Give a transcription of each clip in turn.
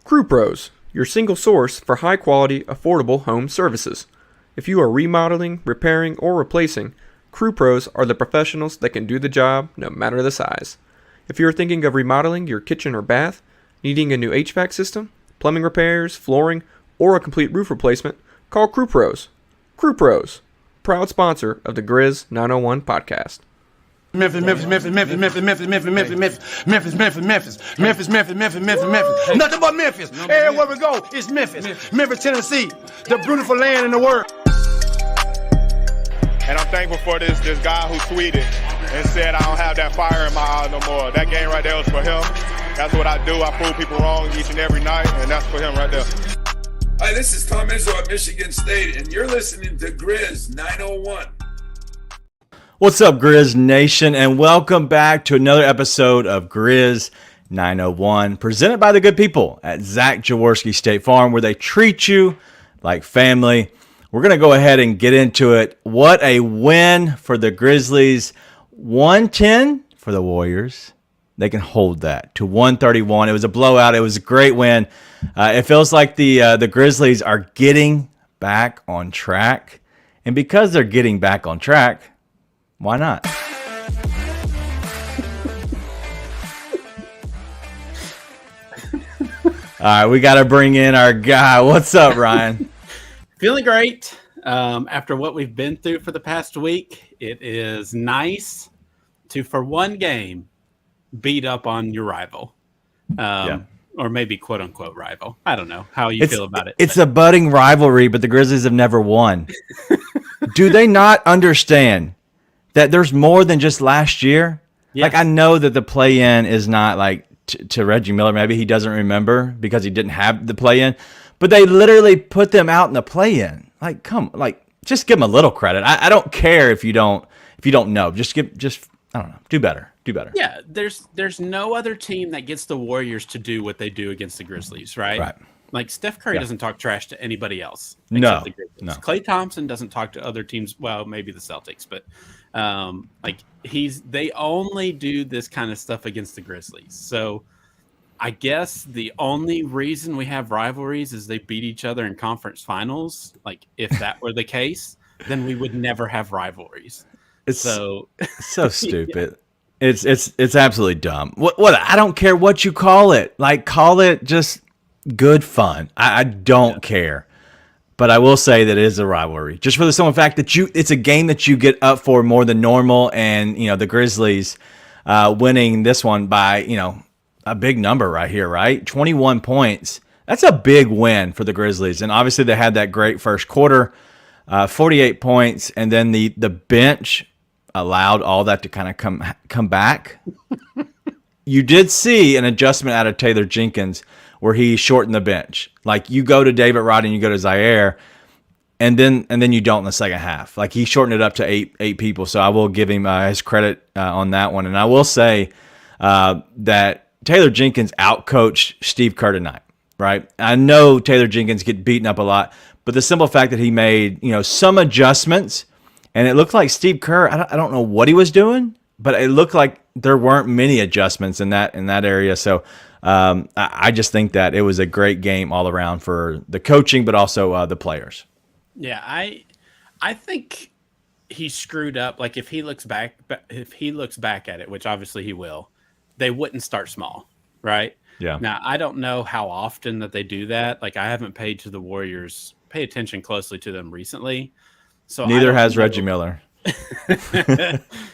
Crew Pros, your single source for high-quality, affordable home services. If you are remodeling, repairing, or replacing, Crew Pros are the professionals that can do the job no matter the size. If you are thinking of remodeling your kitchen or bath, needing a new HVAC system, plumbing repairs, flooring, or a complete roof replacement, call Crew Pros. Crew Pros, proud sponsor of the Grizz 901 podcast. Memphis. Nothing but Memphis. Everywhere we go, it's Memphis. Memphis, Tennessee, the beautiful land in the world. And I'm thankful for this guy who tweeted and said I don't have that fire in my eyes no more. That game right there was for him. That's what I do. I prove people wrong each and every night, and that's for him right there. Hi, this is Tom Izzo at Michigan State, and you're listening to Grizz 901. What's up, Grizz Nation, and welcome back to another episode of Grizz 901, presented by the good people at Zach Jaworski State Farm, where they treat you like family. We're going to go ahead and get into it. What a win for the Grizzlies. 110 for the Warriors. They can hold that to 131. It was a blowout. It was a great win. It feels like the Grizzlies are getting back on track. And because they're getting back on track, why not? All right, we got to bring in our guy. What's up, Ryan? Feeling great. After what we've been through for the past week, it is nice to, for one game, beat up on your rival. Or maybe quote-unquote rival. I don't know how you feel about it. It's a budding rivalry, but the Grizzlies have never won. Do they not understand that there's more than just last year? Yes. Like, I know that the play-in is not like to Reggie Miller. Maybe he doesn't remember because he didn't have the play-in. But they literally put them out in the play-in. Just give them a little credit. I don't care if you don't know. I don't know. Do better. Yeah, there's no other team that gets the Warriors to do what they do against the Grizzlies, right? Right. Like Steph Curry doesn't talk trash to anybody else. No. The Grizzlies. Klay Thompson doesn't talk to other teams. Well, maybe the Celtics, but they only do this kind of stuff against the Grizzlies. So I guess the only reason we have rivalries is they beat each other in conference finals. Like, if that were the case, then we would never have rivalries. It's so stupid. Yeah. It's absolutely dumb. What I don't care what you call it. Like, call it just good fun. I don't care. But I will say that it is a rivalry. Just for the simple fact that it's a game that you get up for more than normal, and the Grizzlies winning this one by a big number right here, right? 21 points. That's a big win for the Grizzlies. And obviously they had that great first quarter, 48 points, and then the bench allowed all that to kind of come back. You did see an adjustment out of Taylor Jenkins where he shortened the bench. Like, you go to David Roddy and you go to Zaire, and then you don't in the second half. Like, he shortened it up to eight people. So I will give him his credit on that one. And I will say that Taylor Jenkins outcoached Steve Kerr tonight, right? I know Taylor Jenkins get beaten up a lot, but the simple fact that he made some adjustments, and it looked like Steve Kerr, I don't know what he was doing, but it looked like there weren't many adjustments in that area. So I just think that it was a great game all around for the coaching, but also the players. Yeah, I think he screwed up. Like, if he looks back at it, which obviously he will, they wouldn't start small, right? Yeah. Now, I don't know how often that they do that. Like, I haven't pay attention closely to them recently. So neither has Reggie Miller.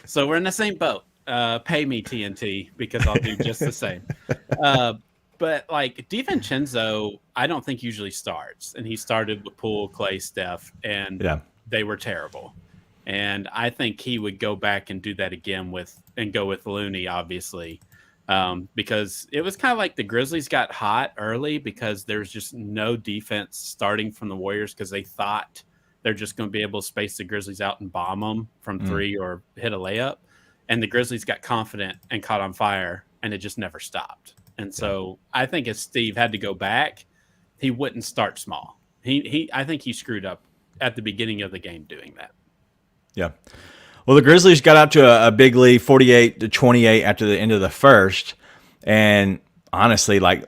So we're in the same boat. Pay me, TNT, because I'll do just the same. But like, DiVincenzo, I don't think usually starts, and he started with Poole, Clay, Steph, and they were terrible. And I think he would go back and do that again and go with Looney, obviously, because it was kind of like the Grizzlies got hot early because there was just no defense starting from the Warriors because they thought they're just going to be able to space the Grizzlies out and bomb them from three or hit a layup. And the Grizzlies got confident and caught on fire, and it just never stopped. And so I think if Steve had to go back, he wouldn't start small. I think he screwed up at the beginning of the game doing that. Yeah. Well, the Grizzlies got out to a big lead, 48-28 after the end of the first. And honestly, like,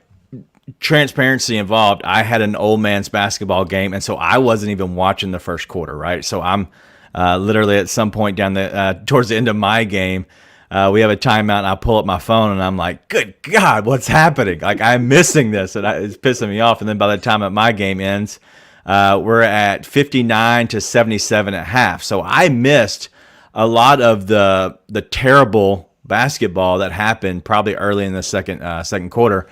transparency involved, I had an old man's basketball game, and so I wasn't even watching the first quarter, right? So I'm literally at some point down towards the end of my game, we have a timeout, and I pull up my phone, and I'm like, good God, what's happening? Like, I'm missing this, and it's pissing me off. And then by the time that my game ends, we're at 59-77 at half. So I missed a lot of the terrible basketball that happened probably early in the second quarter.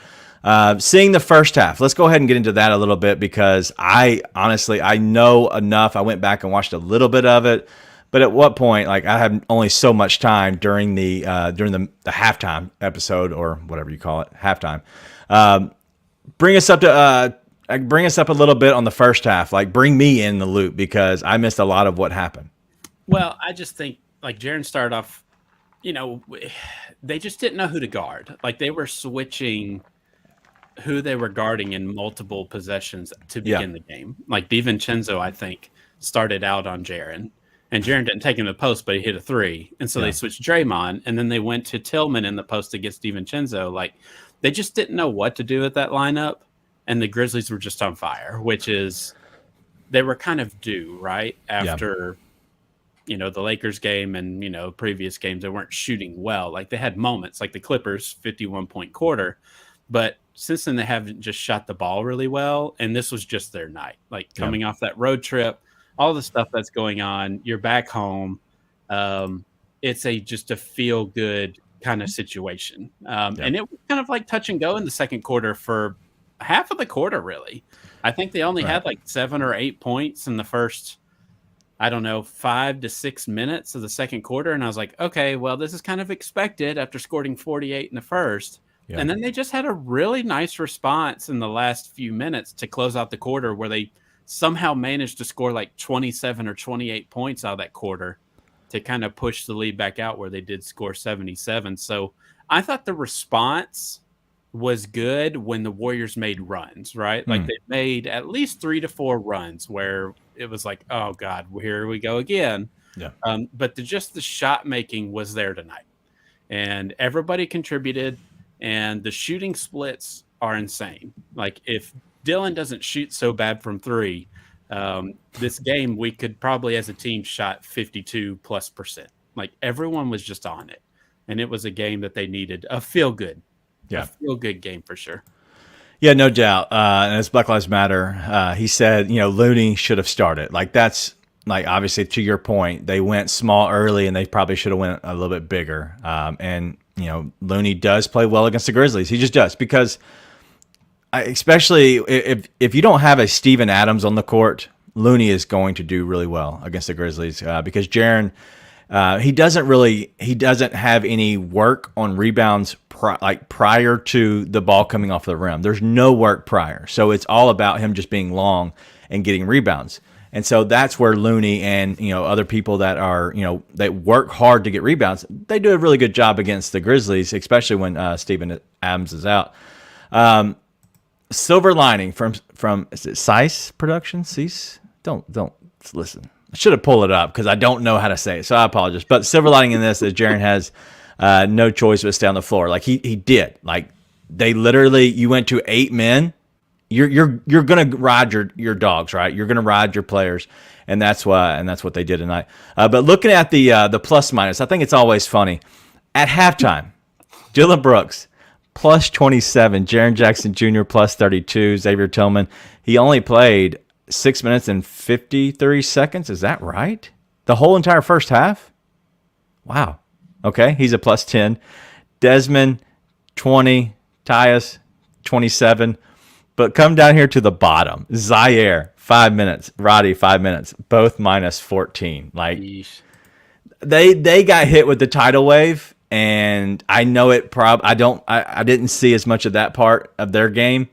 Seeing the first half, let's go ahead and get into that a little bit, because I know enough. I went back and watched a little bit of it, but at what point, like, I had only so much time during the halftime episode, or whatever you call it, halftime. Bring us up a little bit on the first half. Like, bring me in the loop, because I missed a lot of what happened. Well, I just think, like, Jaren started off, they just didn't know who to guard. Like, they were switching who they were guarding in multiple possessions to begin the game. Like, DiVincenzo, I think, started out on Jaren, and Jaren didn't take him to the post, but he hit a three. And so they switched Draymond, and then they went to Tillman in the post against DiVincenzo. Like, they just didn't know what to do with that lineup, and the Grizzlies were just on fire, which is, they were kind of due, right? After, the Lakers game and, previous games, they weren't shooting well. Like, they had moments, like the Clippers 51-point quarter, but since then they haven't just shot the ball really well, and this was just their night. Like, coming off that road trip, all the stuff that's going on, you're back home. It's just a feel good kind of situation. And it was kind of like touch and go in the second quarter for half of the quarter, really. I think they only had like 7 or 8 points in the first, 5 to 6 minutes of the second quarter. And I was like, okay, well, this is kind of expected after scoring 48 in the first. Yeah. And then they just had a really nice response in the last few minutes to close out the quarter, where they somehow managed to score like 27 or 28 points out of that quarter to kind of push the lead back out, where they did score 77. So I thought the response was good when the Warriors made runs, right? Like, they made at least 3 to 4 runs where it was like, oh God, here we go again. Yeah. But just the shot making was there tonight, and everybody contributed. And the shooting splits are insane. Like, if Dylan doesn't shoot so bad from three, this game, we could probably as a team shot 52+%. Like, everyone was just on it. And it was a game that they needed. A feel good game for sure. Yeah, no doubt. And as Black Lives Matter, he said, Looney should have started. Like, that's, like, obviously, to your point, they went small early, and they probably should have went a little bit bigger. And Looney does play well against the Grizzlies. He just does, because especially if you don't have a Steven Adams on the court, Looney is going to do really well against the Grizzlies, because Jaren, he doesn't have any work on rebounds prior to the ball coming off the rim. There's no work prior. So it's all about him just being long and getting rebounds. And so that's where Looney and, other people that are, that work hard to get rebounds, they do a really good job against the Grizzlies, especially when Steven Adams is out. Silver lining from is it Cease Productions? Cease? Don't listen. I should have pulled it up because I don't know how to say it, so I apologize. But silver lining in this is Jaren has no choice but stay on the floor. Like, he did. Like, they literally, you went to 8 men. You're gonna ride your dogs, right? You're gonna ride your players, and that's what they did tonight. But looking at the plus minus, I think it's always funny. At halftime, Dylan Brooks plus 27, Jaren Jackson Jr. plus 32, Xavier Tillman, he only played 6 minutes and 53 seconds. Is that right? The whole entire first half? Wow. Okay, he's a plus 10. Desmond 20, Tyus 27. But come down here to the bottom. Zaire, 5 minutes. Roddy, 5 minutes. Both minus 14. Like, they got hit with the tidal wave, and I know it. I didn't see as much of that part of their game,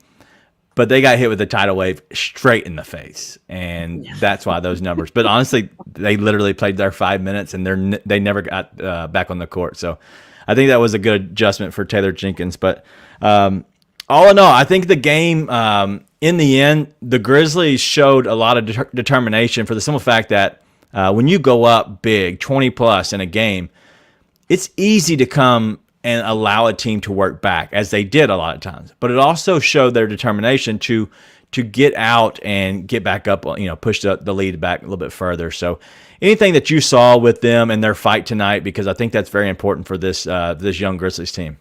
but they got hit with the tidal wave straight in the face, and that's why those numbers. But honestly, they literally played their 5 minutes, and they never got back on the court. So I think that was a good adjustment for Taylor Jenkins, but. All in all, I think the game, in the end, the Grizzlies showed a lot of determination for the simple fact that when you go up big, 20-plus in a game, it's easy to come and allow a team to work back, as they did a lot of times. But it also showed their determination to get out and get back up, push the lead back a little bit further. So anything that you saw with them and their fight tonight, because I think that's very important for this young Grizzlies team.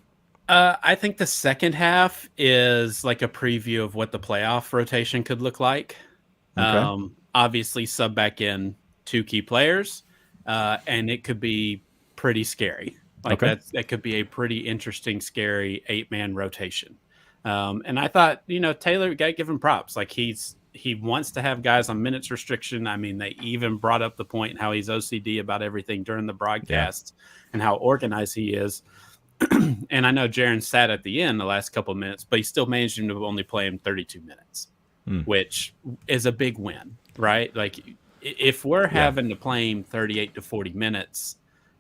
I think the second half is like a preview of what the playoff rotation could look like. Okay. Obviously, sub back in 2 key players, and it could be pretty scary. Like that could be a pretty interesting, scary 8-man rotation. And I thought, Taylor, got to give him props. Like he wants to have guys on minutes restriction. I mean, they even brought up the point how he's OCD about everything during the broadcast and how organized he is. And I know Jaren sat at the end the last couple of minutes, but he still managed him to only play him 32 minutes, which is a big win, right? Like if we're having to play him 38 to 40 minutes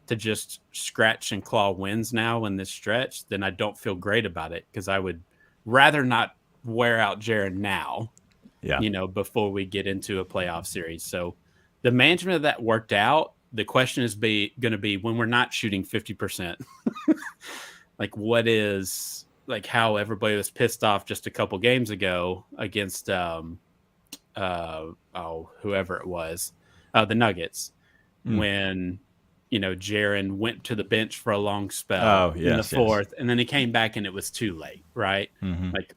to just scratch and claw wins now in this stretch, then I don't feel great about it, because I would rather not wear out Jaren now, before we get into a playoff series. So the management of that worked out. The question is going to be when we're not shooting 50%, like what is, like how everybody was pissed off just a couple games ago against whoever it was, the Nuggets, when Jaren went to the bench for a long spell in the fourth, and then he came back and it was too late, right? Like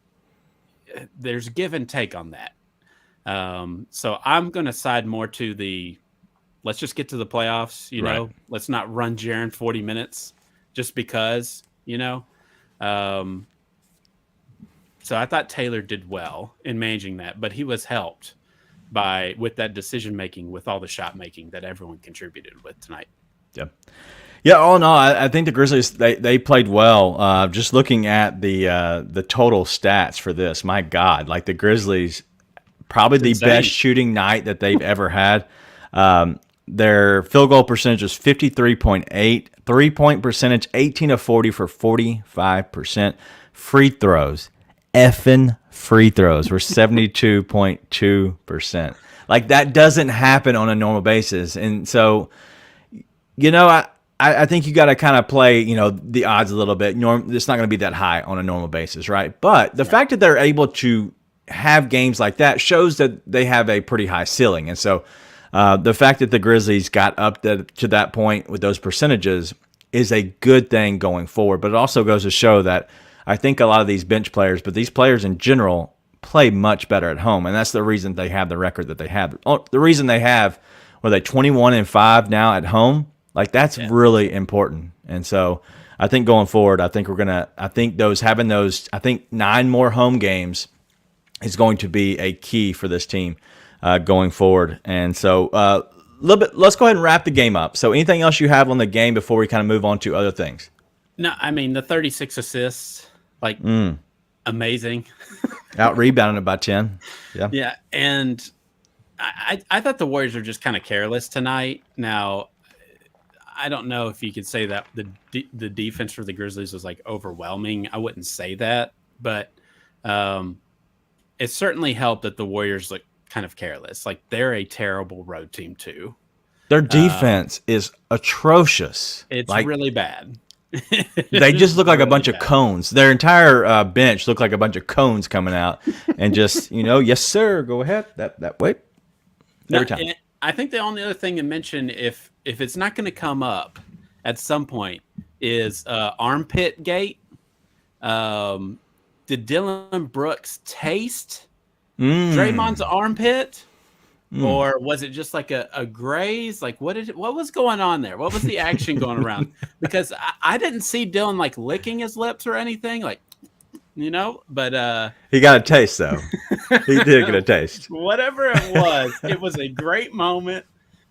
there's give and take on that. So I'm going to side more to the let's just get to the playoffs, let's not run Jaren 40 minutes just because, So I thought Taylor did well in managing that, but he was helped with that decision making, with all the shot making that everyone contributed with tonight. Yeah. All in all, I think the Grizzlies they played well. Just looking at the total stats for this, my God, like the Grizzlies, probably the best shooting night that they've ever had. Their field goal percentage was 53.8, 3-point percentage 18 of 40 for 45%. Free throws, effing free throws were 72.2%. Like that doesn't happen on a normal basis, and so I think you got to kind of play the odds a little bit. It's not going to be that high on a normal basis, right? But the fact that they're able to have games like that shows that they have a pretty high ceiling, and so. The fact that the Grizzlies got up to that point with those percentages is a good thing going forward, but it also goes to show that I think a lot of these bench players, but these players in general, play much better at home, and that's the reason they have the record that they have. The reason they have, 21-5 now at home, like that's really important. And so I think going forward, I think 9 more home games is going to be a key for this team. Going forward. And so let's go ahead and wrap the game up. So anything else you have on the game before we kind of move on to other things? No, I mean, the 36 assists, amazing. Out rebounding it by 10. Yeah. Yeah. And I thought the Warriors were just kind of careless tonight. Now, I don't know if you could say that the defense for the Grizzlies was like overwhelming. I wouldn't say that, but it certainly helped that the Warriors look kind of careless. Like they're a terrible road team too. Their defense is atrocious. It's really bad. They just look like a bunch of cones. Their entire bench looked like a bunch of cones coming out, and just yes sir, go ahead that way. Every time. I think the only other thing to mention, if it's not going to come up at some point, is armpit gate. Did Dylan Brooks taste Draymond's armpit, or was it just like a graze? Like what was going on there? What was the action going around? Because I didn't see Dylan like licking his lips or anything, like but he got a taste though. He did get a taste. Whatever it was a great moment.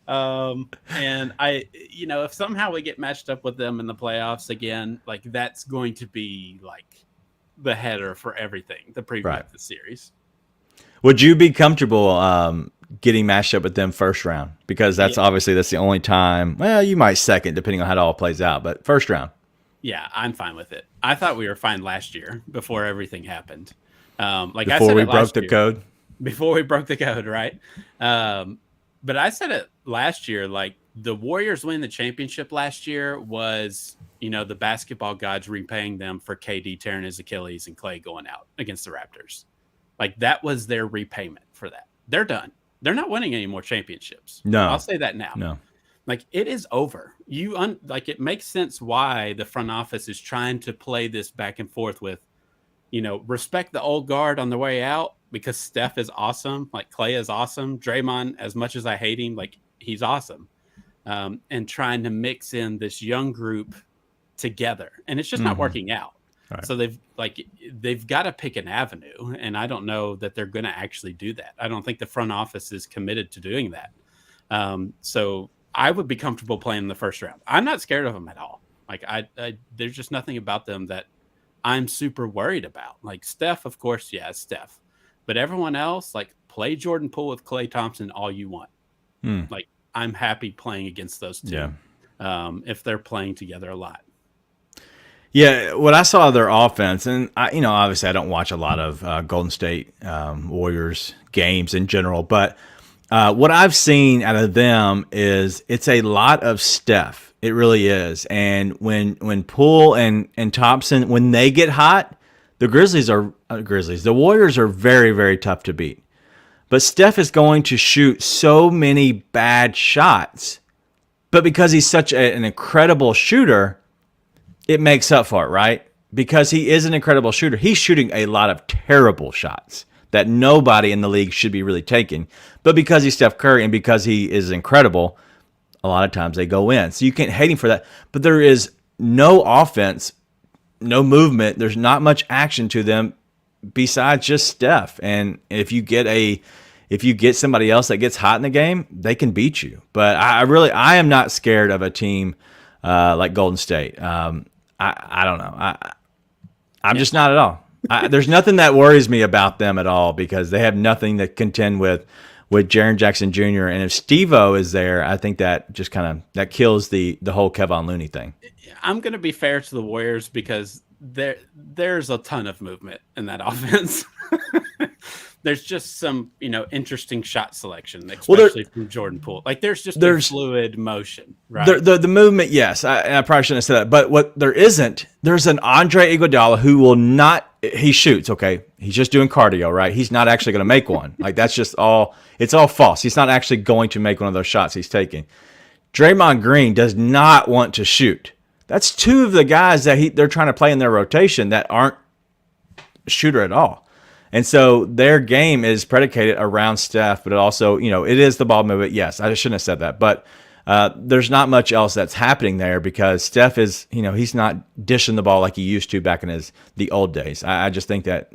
And if somehow we get matched up with them in the playoffs again, like that's going to be like the header for everything, the preview of the series. Would you be comfortable getting matched up with them first round? Because that's the only time. Well, you might second, depending on how it all plays out. But first round. Yeah, I'm fine with it. I thought we were fine last year before everything happened. Before we broke the code. Before we broke the code, right? But I said it last year. Like the Warriors winning the championship last year was, the basketball gods repaying them for KD tearing his Achilles and Clay going out against the Raptors. Like, that was their repayment for that. They're done. They're not winning any more championships. No. I'll say that now. No. Like, it is over. It makes sense why the front office is trying to play this back and forth with, respect the old guard on the way out, because Steph is awesome. Like, Clay is awesome. Draymond, as much as I hate him, like, he's awesome. And trying to mix in this young group together. And it's just not working out. Right. So they've got to pick an avenue. And I don't know that they're going to actually do that. I don't think the front office is committed to doing that. So I would be comfortable playing in the first round. I'm not scared of them at all. Like, there's just nothing about them that I'm super worried about. Like, Steph, of course, yeah, Steph. But everyone else, like, play Jordan Poole with Klay Thompson all you want. Like, I'm happy playing against those two if they're playing together a lot. Yeah, what I saw of their offense, and obviously I don't watch a lot of Golden State Warriors games in general, but what I've seen out of them is it's a lot of Steph. It really is. And when Poole and Thompson, when they get hot, the the Warriors are very, very tough to beat. But Steph is going to shoot so many bad shots, but because he's such an incredible shooter, it makes up for it, right? Because he is an incredible shooter. He's shooting a lot of terrible shots that nobody in the league should be really taking. But because he's Steph Curry and because he is incredible, a lot of times they go in. So you can't hate him for that. But there is no offense, no movement. There's not much action to them besides just Steph. And if you get somebody else that gets hot in the game, they can beat you. But I am not scared of a team like Golden State. I don't know. I'm just not at all. There's nothing that worries me about them at all because they have nothing to contend with Jaren Jackson Jr. And if Steve-O is there, I think that just that kills the whole Kevon Looney thing. I'm going to be fair to the Warriors because there's a ton of movement in that offense. There's just some, interesting shot selection, especially from Jordan Poole. Like, there's fluid motion, right? The movement, yes. I probably shouldn't have said that. But what there isn't, there's an Andre Iguodala who will not – he shoots, okay? He's just doing cardio, right? He's not actually going to make one. Like, that's just all – it's all false. He's not actually going to make one of those shots he's taking. Draymond Green does not want to shoot. That's two of the guys that they're trying to play in their rotation that aren't a shooter at all. And so their game is predicated around Steph, but it also, it is the ball movement. Yes, I shouldn't have said that. But there's not much else that's happening there because Steph is, he's not dishing the ball like he used to back in the old days. I just think that,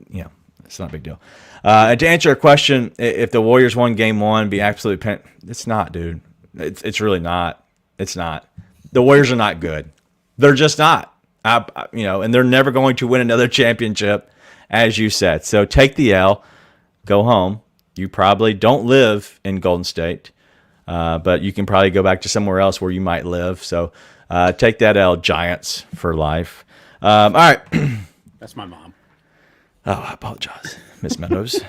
it's not a big deal. And to answer your question, if the Warriors won game one, be absolutely it's not, dude. It's really not. It's not. The Warriors are not good. They're just not. And they're never going to win another championship, as you said. So take the L, go home. You probably don't live in Golden State, but you can probably go back to somewhere else where you might live. So take that L, Giants for life. All right. That's my mom. Oh, I apologize, Miss Meadows.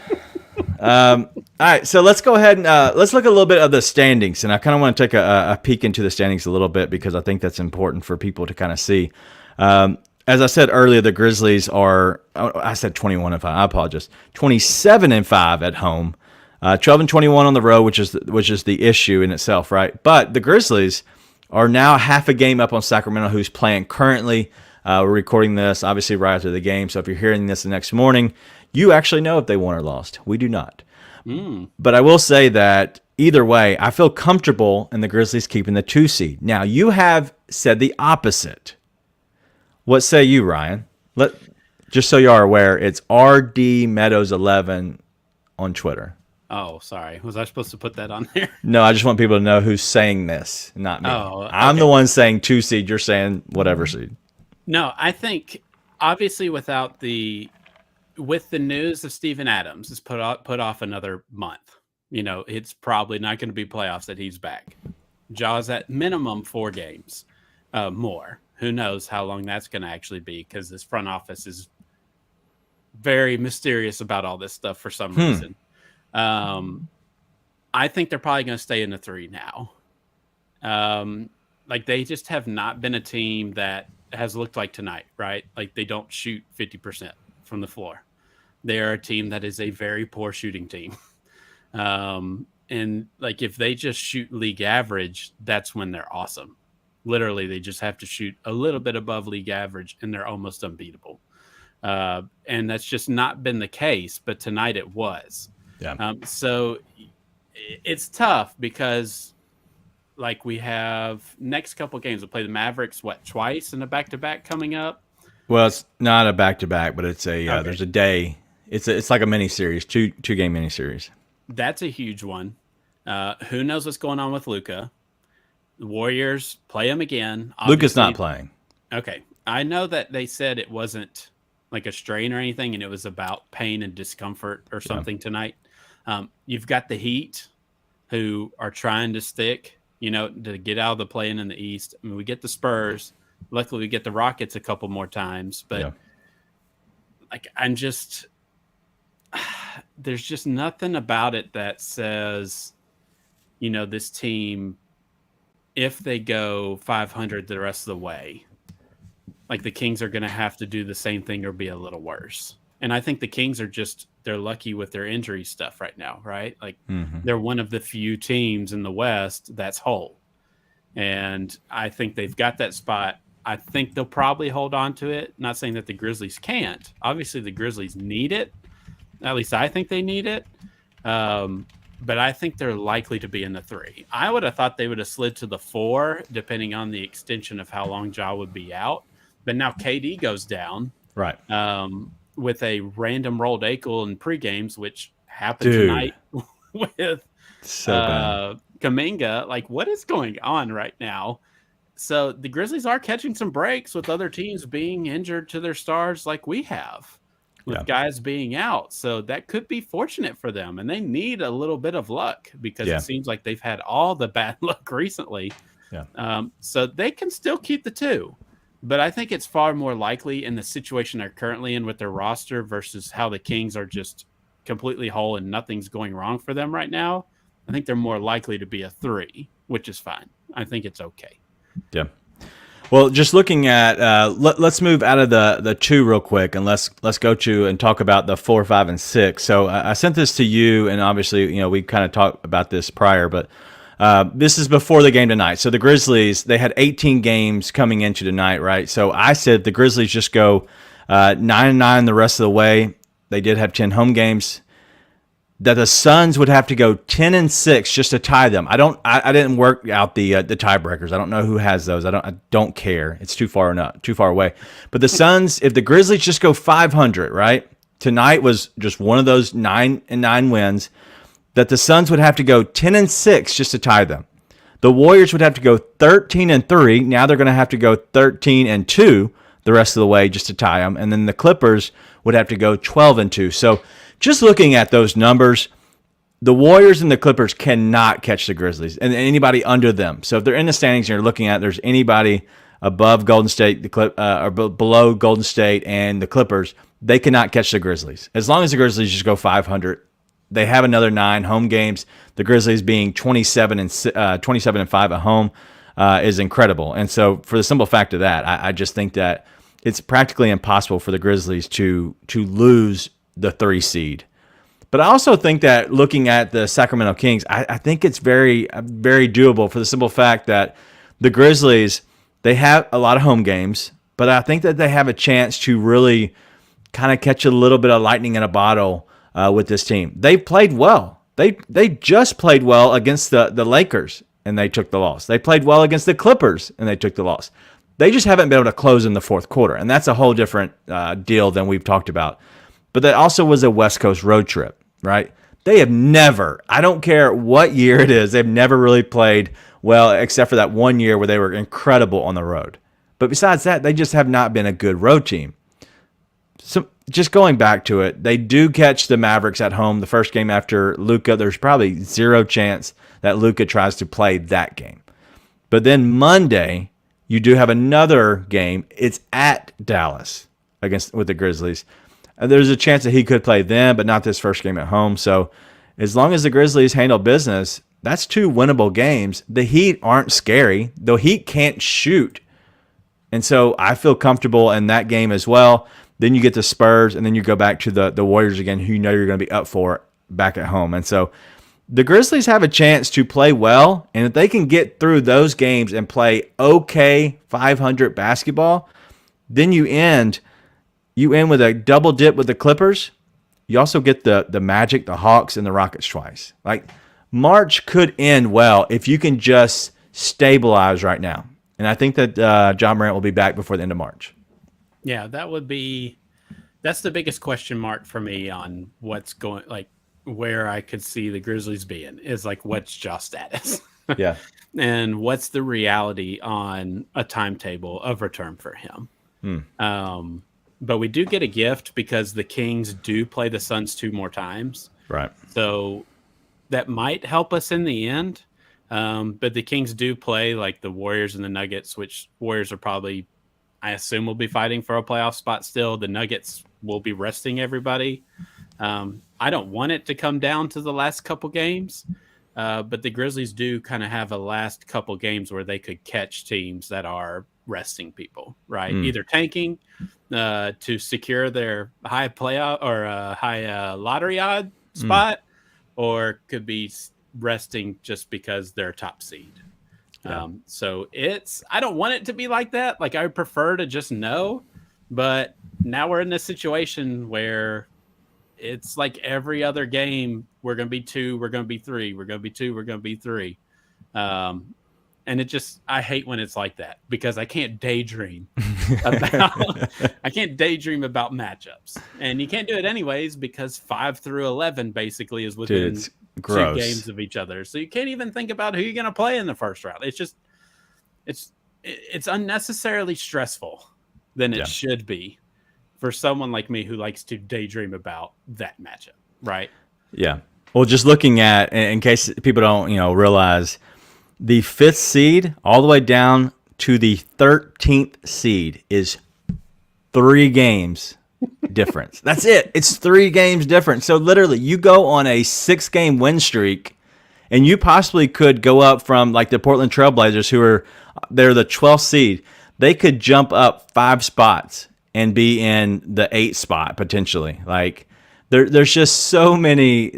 All right, so let's go ahead and let's look at a little bit of the standings. And I kind of want to take a peek into the standings a little bit because I think that's important for people to kind of see. As I said earlier, the Grizzlies are, I said 21-5. I apologize. 27-5 at home, 12-21 on the road, which is the issue in itself, right? But the Grizzlies are now half a game up on Sacramento, who's playing currently. We're recording this obviously right after the game, so if you're hearing this the next morning, you actually know if they won or lost. We do not. But I will say that either way, I feel comfortable in the Grizzlies keeping the 2 seed. Now, you have said the opposite. What say you, Ryan? Just so you are aware, it's RD Meadows 11 on Twitter. Oh, sorry. Was I supposed to put that on there? No, I just want people to know who's saying this, not me. Oh, okay. I'm the one saying 2 seed. You're saying whatever seed. No, I think obviously with the news of Steven Adams is put off another month. It's probably not going to be playoffs that he's back. Ja's at minimum 4 games more. Who knows how long that's going to actually be because this front office is very mysterious about all this stuff for some reason. I think they're probably going to stay in the 3 now. Like they just have not been a team that has looked like tonight, right? Like they don't shoot 50% from the floor. They are a team that is a very poor shooting team. And like if they just shoot league average, that's when they're awesome. Literally, they just have to shoot a little bit above league average, and they're almost unbeatable. And that's just not been the case, but tonight it was. Yeah. So it's tough because, like, we have next couple games. We'll play the Mavericks, twice in a back-to-back coming up? Well, it's not a back-to-back, but it's a Okay. there's a day. It's like a mini-series, two-game mini-series. That's a huge one. Who knows what's going on with Luka? The Warriors play him again. Luka's not Obviously- playing. Okay. I know that they said it wasn't like a strain or anything, and it was about pain and discomfort or something tonight. You've got the Heat, who are trying to stick, to get out of the play-in in the East. I mean, we get the Spurs. Luckily, we get the Rockets a couple more times. But, there's just nothing about it that says, this team, if they go 500 the rest of the way, like the Kings are going to have to do the same thing or be a little worse. And I think the Kings are they're lucky with their injury stuff right now, right? Like they're one of the few teams in the West that's whole. And I think they've got that spot. I think they'll probably hold on to it. Not saying that the Grizzlies can't. Obviously, the Grizzlies need it. At least I think they need it. But I think they're likely to be in the 3. I would have thought they would have slid to the 4, depending on the extension of how long Ja would be out. But now KD goes down. Right. With a random rolled ankle in pre-games, which happened tonight with Kuminga. Like, what is going on right now? So the Grizzlies are catching some breaks with other teams being injured to their stars like we have, with guys being out. So that could be fortunate for them, and they need a little bit of luck because it seems like they've had all the bad luck recently. Yeah. So they can still keep the 2. But I think it's far more likely in the situation they're currently in with their roster versus how the Kings are just completely whole and nothing's going wrong for them right now. I think they're more likely to be a 3, which is fine. I think it's okay. Yeah. Well, just looking at let's move out of the 2 real quick, and let's go to and talk about the 4, 5, and 6. So I sent this to you, and obviously we kind of talked about this prior, but this is before the game tonight. So the Grizzlies, they had 18 games coming into tonight, right? So I said the Grizzlies just go 9-9 the rest of the way. They did have 10 home games. That the Suns would have to go 10-6 just to tie them. I didn't work out the tiebreakers. I don't know who has those. I don't care. It's too far away. But the Suns, if the Grizzlies just go 500, right? Tonight was just one of those 9-9 wins. That the Suns would have to go 10-6 just to tie them. The Warriors would have to go 13-3. Now they're going to have to go 13-2 the rest of the way just to tie them. And then the Clippers would have to go 12-2. So just looking at those numbers, the Warriors and the Clippers cannot catch the Grizzlies and anybody under them. So if they're in the standings and you're looking at there's anybody above Golden State or below Golden State and the Clippers, they cannot catch the Grizzlies. As long as the Grizzlies just go 500, they have another 9 home games. The Grizzlies being 27-5 at home is incredible. And so for the simple fact of that, I just think that it's practically impossible for the Grizzlies to lose the 3 seed. But I also think that looking at the Sacramento Kings, I think it's very, very doable for the simple fact that the Grizzlies, they have a lot of home games, but I think that they have a chance to really kind of catch a little bit of lightning in a bottle with this team. They played well. They just played well against the Lakers, and they took the loss. They played well against the Clippers, and they took the loss. They just haven't been able to close in the fourth quarter, and that's a whole different deal than we've talked about. But that also was a West Coast road trip, right? They have never, I don't care what year it is, they've never really played well except for that one year where they were incredible on the road. But besides that, they just have not been a good road team. So just going back to it, they do catch the Mavericks at home the first game after Luka. There's probably zero chance that Luka tries to play that game. But then Monday, you do have another game. It's at Dallas with the Grizzlies. There's a chance that he could play them, but not this first game at home. So as long as the Grizzlies handle business, that's 2 winnable games. The Heat aren't scary. The Heat can't shoot And so I feel comfortable in that game as well. Then you get the Spurs, and then you go back to the Warriors again, who you know you're going to be up for back at home. And so the Grizzlies have a chance to play well, and if they can get through those games and play okay 500 basketball, then you end with a double dip with the Clippers. You also get the Magic, the Hawks, and the Rockets twice. Like, March could end well if you can just stabilize right now. And I think that Ja Morant will be back before the end of March. Yeah, that's the biggest question mark for me on what's going, like, where I could see the Grizzlies being is like, what's Ja status? Yeah. And what's the reality on a timetable of return for him? But we do get a gift because the Kings do play the Suns 2 more times. Right. So that might help us in the end. But the Kings do play like the Warriors and the Nuggets, which Warriors are probably, I assume, will be fighting for a playoff spot still. The Nuggets will be resting everybody. I don't want it to come down to the last couple games, but the Grizzlies do kind of have a last couple games where they could catch teams that are resting people, right? Either tanking to secure their high playoff or high lottery odd spot, or could be resting just because they're top seed. Yeah. So I don't want it to be like that. Like, I would prefer to just know, but now we're in this situation where it's like every other game, we're going to be 2, we're going to be 3, we're going to be 2, we're going to be 3. And I hate when it's like that because I can't daydream about matchups, and you can't do it anyways because 5 through 11 basically is within 2 games of each other. So you can't even think about who you're going to play in the first round. It's just, it's unnecessarily stressful than it should be for someone like me who likes to daydream about that matchup. Right. Yeah. Well, just looking at, in case people don't, realize, the 5th seed all the way down to the 13th seed is 3 games difference. That's it. It's 3 games difference. So literally, you go on a 6-game win streak, and you possibly could go up from like the Portland Trailblazers, they're the 12th seed. They could jump up 5 spots and be in the 8th spot potentially. Like, there's just so many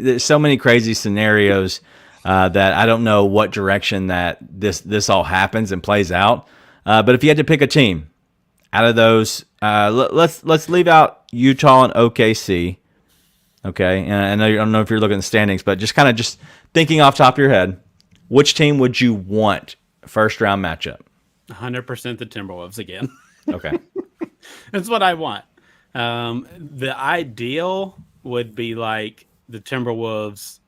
crazy scenarios that I don't know what direction that this all happens and plays out. But if you had to pick a team out of those, let's leave out Utah and OKC. Okay, and I don't know if you're looking at the standings, but just thinking off the top of your head, which team would you want first round matchup? 100% the Timberwolves again. Okay, that's what I want. The ideal would be like the Timberwolves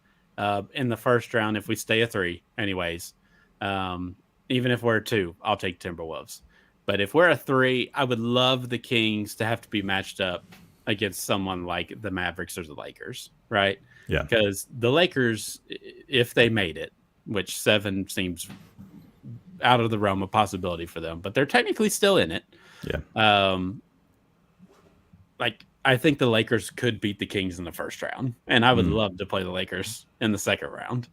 in the first round if we stay a 3 anyways. Even if we're a 2, I'll take Timberwolves. But if we're a 3, I would love the Kings to have to be matched up against someone like the Mavericks or the Lakers, right? Yeah. Because the Lakers, if they made it, which 7 seems out of the realm of possibility for them, but they're technically still in it. Yeah. I think the Lakers could beat the Kings in the first round, and I would love to play the Lakers in the second round.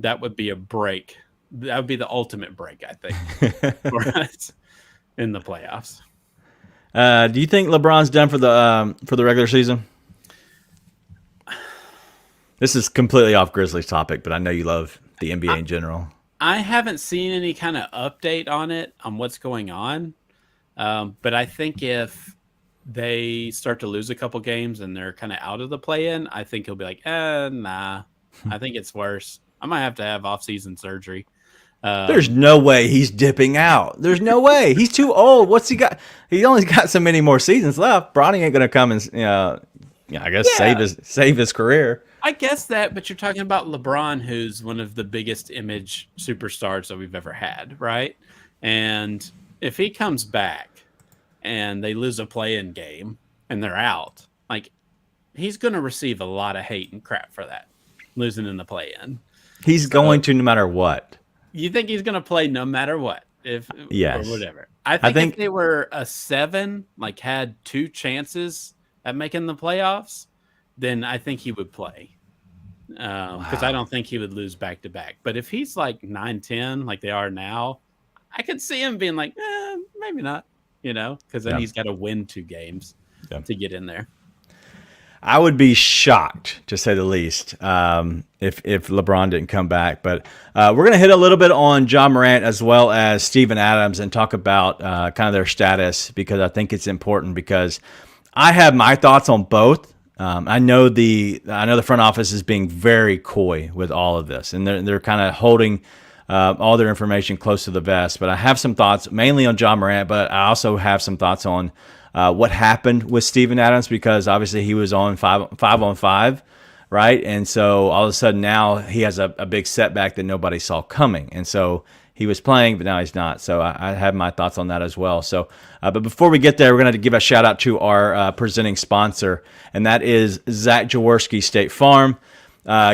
That would be a break. That would be the ultimate break, I think, for us in the playoffs. Do you think LeBron's done for the regular season? This is completely off Grizzlies topic, but I know you love the NBA in general. I haven't seen any kind of update on it, on what's going on. But I think if they start to lose a couple games and they're kind of out of the play-in, I think he'll be like, nah, I think it's worse. I might have to have off-season surgery. There's no way he's dipping out. There's no way. He's too old. What's he got? He only got so many more seasons left. Bronny ain't going to come and, I guess save his career. I guess that, but you're talking about LeBron, who's one of the biggest image superstars that we've ever had, right? And if he comes back and they lose a play-in game and they're out, like, he's going to receive a lot of hate and crap for that, losing in the play-in. He's going to no matter what. You think he's going to play no matter what? Yes. Or whatever. I think if they were a 7, like had 2 chances at making the playoffs, then I think he would play. Because I don't think he would lose back-to-back. But if he's like 9-10, like they are now, I could see him being like, maybe not, because then he's got to win 2 games to get in there. I would be shocked, to say the least, if LeBron didn't come back. But we're going to hit a little bit on Ja Morant as well as Steven Adams and talk about kind of their status, because I think it's important, because I have my thoughts on both. I know the front office is being very coy with all of this, and they're kind of holding all their information close to the vest. But I have some thoughts mainly on Ja Morant, but I also have some thoughts on what happened with Steven Adams, because obviously he was on 5-on-5, right? And so all of a sudden now he has a big setback that nobody saw coming. And so he was playing, but now he's not. So I have my thoughts on that as well. So, but before we get there, we're going to give a shout out to our presenting sponsor, and that is Zach Jaworski State Farm.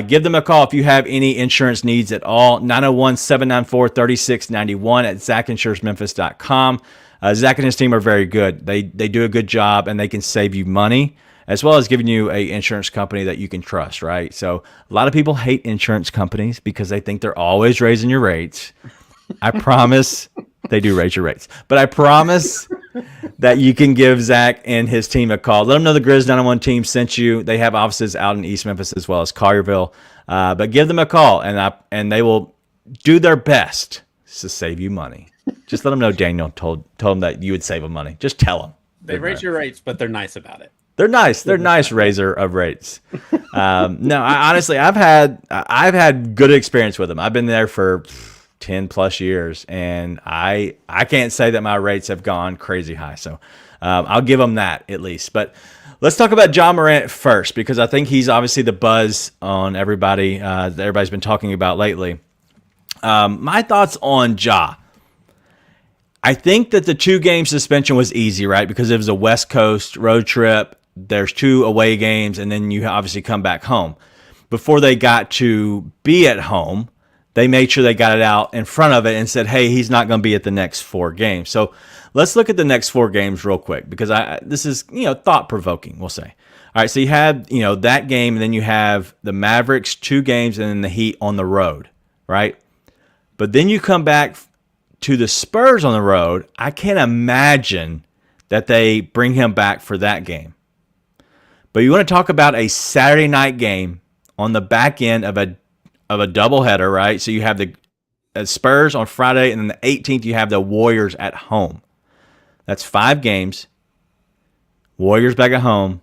Give them a call if you have any insurance needs at all. 901-794-3691 at zachinsuresmemphis.com. Zach and his team are very good. They do a good job, and they can save you money, as well as giving you a insurance company that you can trust, right? So a lot of people hate insurance companies because they think they're always raising your rates. I promise they do raise your rates. But I promise that you can give Zach and his team a call. Let them know the Grizz 901 team sent you. They have offices out in East Memphis as well as Collierville. But give them a call, and they will do their best to save you money. Just let them know Daniel told them that you would save them money. Just tell them. They raise your rates, but they're nice about it. They're nice. They're nice raiser of rates. No, honestly, I've had good experience with them. I've been there for 10 plus years, and I can't say that my rates have gone crazy high. So I'll give them that at least. But let's talk about Ja Morant first, because I think he's obviously the buzz on everybody that everybody's been talking about lately. My thoughts on Ja. I think that the 2-game suspension was easy, right? Because it was a West Coast road trip. There's 2 away games, and then you obviously come back home. Before they got to be at home, they made sure they got it out in front of it and said, hey, he's not going to be at the next 4 games. So let's look at the next 4 games real quick, because this is, thought-provoking, we'll say. All right, so you have, that game, and then you have the Mavericks 2 games, and then the Heat on the road, right? But then you come back to the Spurs on the road. I can't imagine that they bring him back for that game. But you want to talk about a Saturday night game on the back end of a doubleheader, right? So you have the Spurs on Friday, and then the 18th you have the Warriors at home. That's 5 games. Warriors back at home.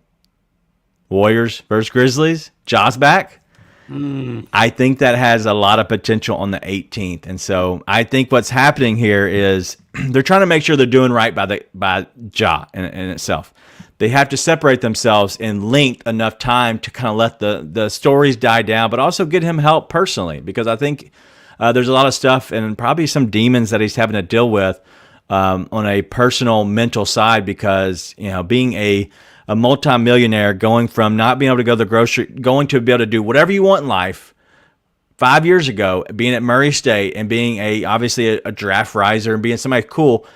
Warriors versus Grizzlies. Ja's back. I think that has a lot of potential on the 18th. And so I think what's happening here is they're trying to make sure they're doing right by Ja in itself. They have to separate themselves in length enough time to kind of let the stories die down, but also get him help personally, because I think there's a lot of stuff and probably some demons that he's having to deal with on a personal mental side, because being a multimillionaire, going from not being able to go to the grocery, going to be able to do whatever you want in life 5 years ago, being at Murray State and being obviously a draft riser and being somebody cool.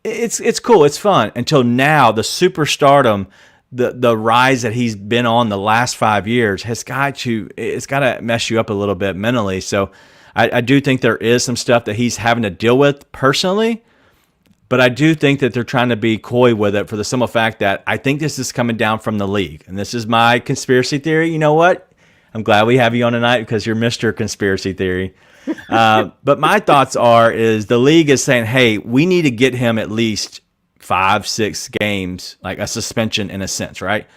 It's cool. It's fun until now. The superstardom, the rise that he's been on the last 5 years it's got to mess you up a little bit mentally. So I do think there is some stuff that he's having to deal with personally. But I do think that they're trying to be coy with it for the simple fact that I think this is coming down from the league. And this is my conspiracy theory. You know what? I'm glad we have you on tonight because you're Mr. Conspiracy Theory. But my thoughts is the league is saying, hey, we need to get him at least 5-6 games, like a suspension in a sense, right?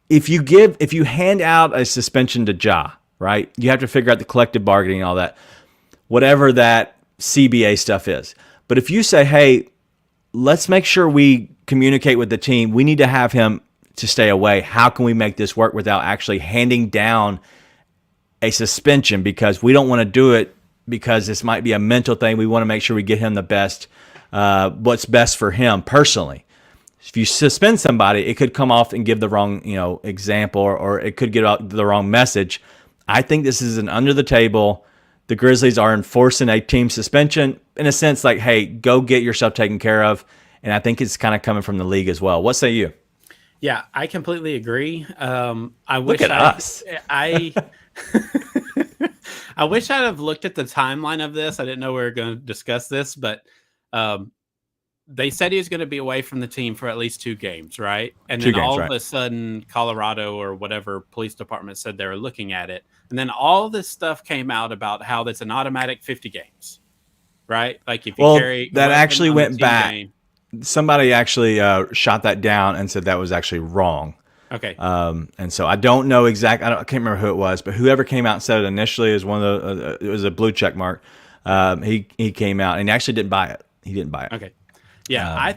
If you hand out a suspension to Ja, right, you have to figure out the collective bargaining and all that, whatever that CBA stuff is. But if you say, hey, let's make sure we communicate with the team. We need to have him to stay away. How can we make this work without actually handing down a suspension? Because we don't want to do it because this might be a mental thing. We want to make sure we get him the best, what's best for him personally. If you suspend somebody, it could come off and give the wrong, example, or it could get out the wrong message. I think this is an under the table. The Grizzlies are enforcing a team suspension in a sense, like, hey, go get yourself taken care of. And I think it's kind of coming from the league as well. What say you? Yeah, I completely agree. I Look at us. I wish I'd have looked at the timeline of this. I didn't know we were going to discuss this, but they said he was going to be away from the team for at least 2 games, right? And Two then games, all right. of a sudden, Colorado or whatever police department said they were looking at it. And then all this stuff came out about how that's an automatic 50 games, right? Like if you carry a that weapon actually on the went team back. game. Somebody actually shot that down and said that was actually wrong. Okay. And so I don't know I can't remember who it was, but whoever came out and said it initially is one of the, it was a blue check mark. He came out and he actually didn't buy it. He didn't buy it. Okay. Yeah.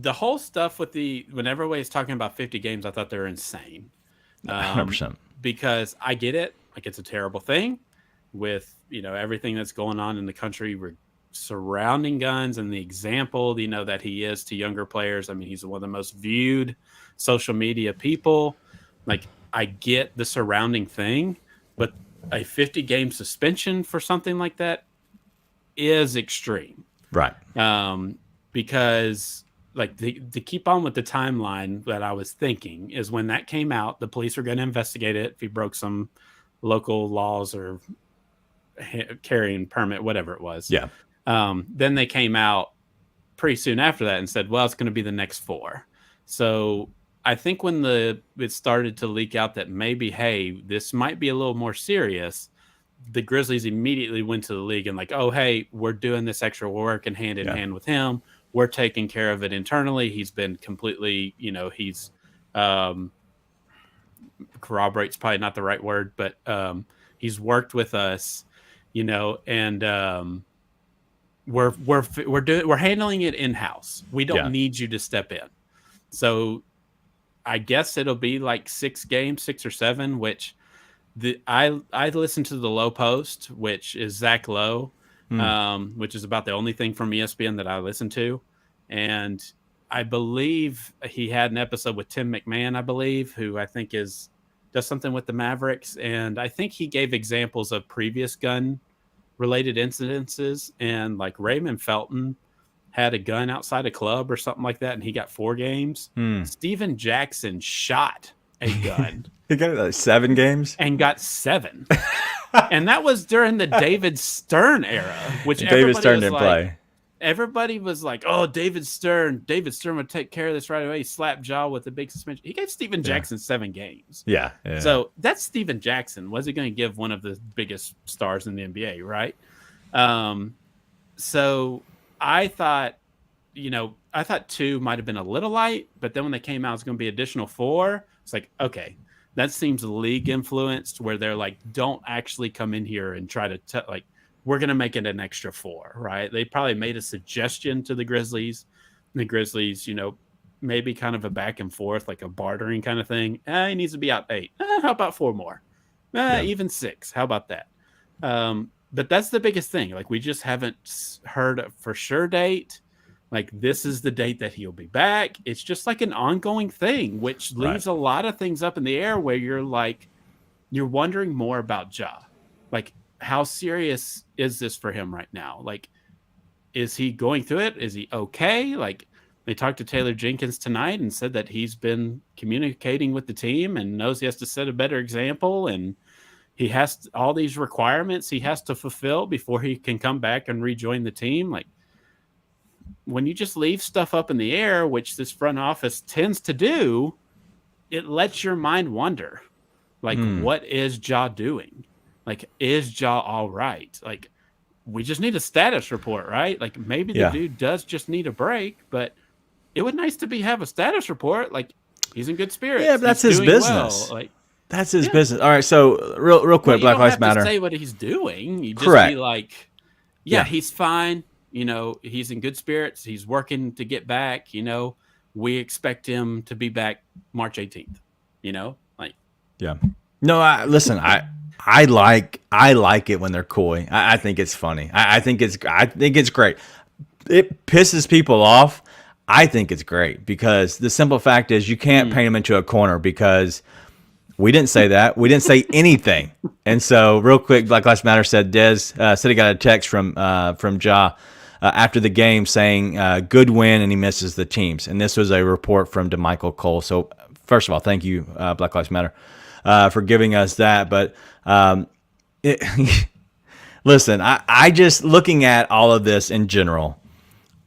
The whole stuff with when everybody's talking about 50 games, I thought they were insane. 100%. Because I get it. Like it's a terrible thing with, everything that's going on in the country surrounding guns and the example, that he is to younger players. I mean, he's one of the most viewed social media people. Like I get the surrounding thing, but a 50-game suspension for something like that is extreme. Right. Because like to keep on with the timeline that I was thinking is when that came out, the police were going to investigate it if he broke some local laws or carrying permit, whatever it was. Yeah. Then they came out pretty soon after that and said, well, it's going to be the next 4. So I think when it started to leak out that maybe, hey, this might be a little more serious, the Grizzlies immediately went to the league and like, oh, hey, we're doing this extra work and hand in hand with him. We're taking care of it internally. He's been completely, he's corroborates probably not the right word, but he's worked with us, and we're handling it in-house. We don't need you to step in. So I guess it'll be like 6 games, 6 or 7, which I listened to the Low Post, which is Zach Lowe, which is about the only thing from ESPN that I listen to. And I believe he had an episode with Tim McMahon, I believe, who I think does something with the Mavericks. And I think he gave examples of previous gun related incidences, and like Raymond Felton had a gun outside a club or something like that, and he got 4 games. Steven Jackson shot a gun. He got like 7 games and got 7. And that was during the David Stern era, which David Stern didn't play. Everybody was like, oh, David Stern would take care of this right away. He slapped Ja with a big suspension. He gave Steven Jackson 7 games. Yeah. So that's Steven Jackson. Was he going to give one of the biggest stars in the NBA, right? So I thought, 2 might have been a little light, but then when they came out, it's going to be additional 4. It's like, okay, that seems league influenced where they're like, don't actually come in here and try to we're going to make it an extra 4, right? They probably made a suggestion to the Grizzlies. The Grizzlies, maybe kind of a back and forth, like a bartering kind of thing. He needs to be out 8. How about 4 more? Even 6. How about that? But that's the biggest thing. Like, we just haven't heard a for sure date. Like, this is the date that he'll be back. It's just like an ongoing thing, which leaves a lot of things up in the air where you're wondering more about Ja. Like, how serious is this for him right now? Like, is he going through it? Is he okay? Like, they talked to Taylor Jenkins tonight and said that he's been communicating with the team and knows he has to set a better example, and he has all these requirements he has to fulfill before he can come back and rejoin the team. Like, when you just leave stuff up in the air, which this front office tends to do, it lets your mind wonder. Like, what is Ja doing? Like, is Ja all right? Like, we just need a status report, right? Like, maybe the dude does just need a break, but it would nice to have a status report. Like, he's in good spirits. Yeah, but that's his business. Well. Like, that's his business. All right, so real quick, Black Lives Matter. You don't have to say what he's doing. You just be like, he's fine. He's in good spirits. He's working to get back. We expect him to be back March 18th. No, listen, I like it when they're coy. I think it's funny. I think it's great. It pisses people off. I think it's great because the simple fact is you can't paint them into a corner because we didn't say that. We didn't say anything. And so real quick, Black Lives Matter said said he got a text from Ja after the game saying good win and he misses the teams. And this was a report from DeMichael Cole. So first of all, thank you, Black Lives Matter, for giving us that. But listen, I just looking at all of this in general,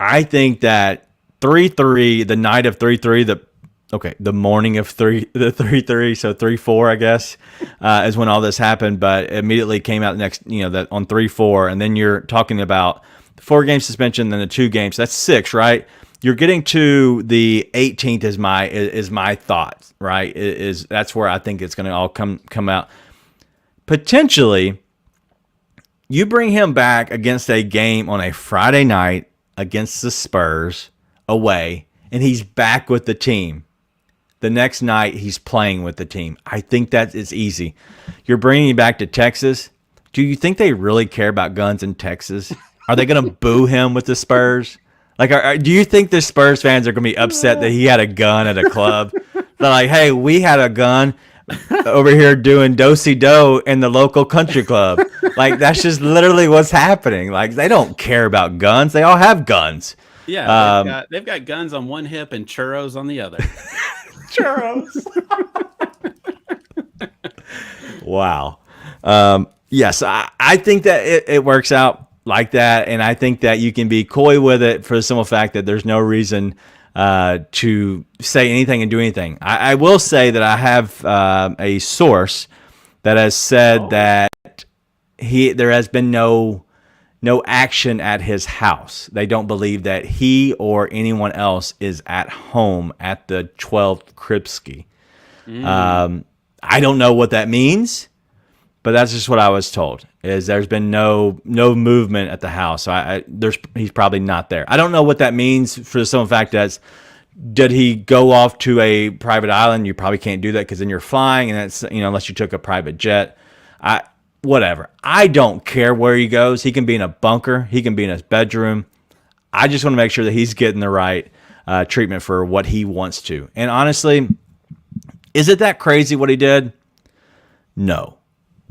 I think that 3-3, the night of 3-3, the morning of 3-3, so 3-4, I guess, is when all this happened. But immediately came out next, that on 3-4, and then you're talking about the 4-game suspension, then the 2 games. That's 6, right? You're getting to the 18th is my thought, right? That's where I think it's going to all come out. Potentially, you bring him back against a game on a Friday night against the Spurs away, and he's back with the team. The next night, he's playing with the team. I think that is easy. You're bringing him back to Texas. Do you think they really care about guns in Texas? Are they going to boo him with the Spurs? Do you think the Spurs fans are going to be upset that he had a gun at a club? They're like, hey, we had a gun over here doing do-si-do in the local country club. That's just literally what's happening. They don't care about guns. They all have guns. Yeah, they've got guns on one hip and churros on the other. Churros. Wow. Yes, I think that it works out like that, and I think that you can be coy with it for the simple fact that there's no reason to say anything and do anything. I will say that I have a source that has said that there has been no action at his house. They don't believe that he or anyone else is at home at the 12th Kripsky. I don't know what that means, but that's just what I was told. Is there's been no movement at the house. So he's probably not there. I don't know what that means for the simple fact that did he go off to a private island? You probably can't do that because then you're flying, and that's unless you took a private jet. Whatever. I don't care where he goes. He can be in a bunker. He can be in his bedroom. I just want to make sure that he's getting the right treatment for what he wants to. And honestly, is it that crazy what he did? No.